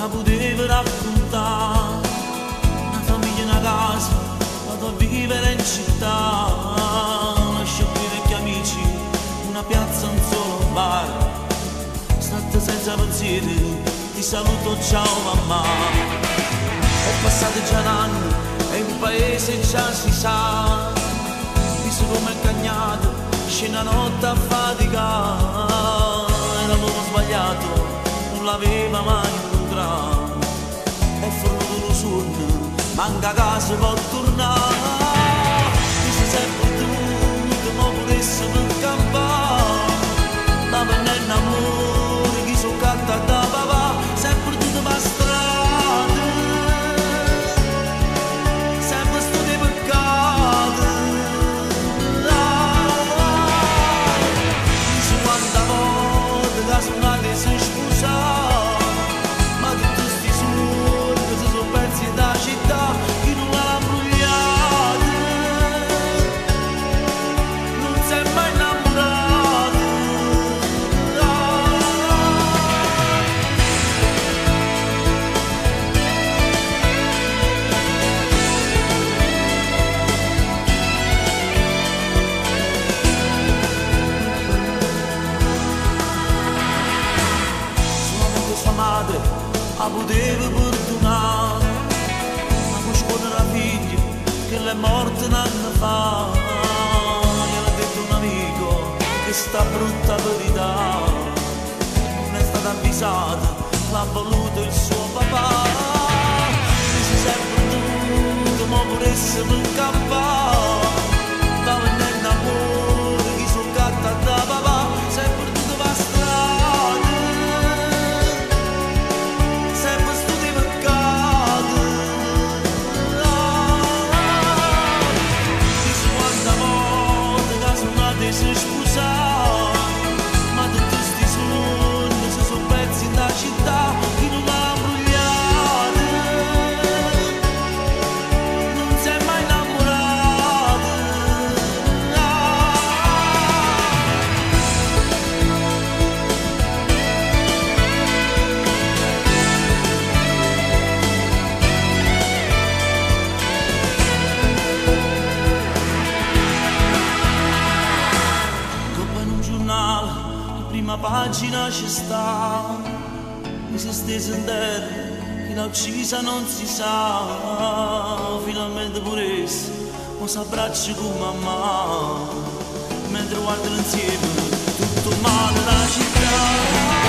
potevo raccontare, una famiglia, una casa, vado a vivere in città, lascio qui i vecchi amici, una piazza, un solo bar, state senza pensieri, ti saluto, ciao mamma. È passato già un anno e in paese già si sa, visto come è cagnato, scena notte a faticare, era l'uomo sbagliato, non l'aveva mai incontrato, è fornuto lo sonno, manca casa può tornare, mi sei sempre tu, ma puresse per campare, ma per un amore, chi so catta da papà, sempre tu per strada, sempre sto dei peccati, dici quanta volte che suonate si scusa. La potevo perdonare, ma con scuola la figlia che l'è morta un anno fa, gliel'ha detto un amico che sta brutta verità, non è stata avvisata, l'ha voluto il suo papà, mi sei sempre dovuto, ma puresse per campare, da venendo amore, chi so gatta da papà, sempre tutto va strada. Si scusa, ma tutti sti sogni si sono persi in da città, chi non l'ha imbrogliata, non si è mai innamorata. Prima pagina ci sta, mi si è stesa in terra, chi l'ha uccisa non si sa, finalmente pure essa, mo s'abbraccia con mamma, mentre guardano insieme tutto il male della città.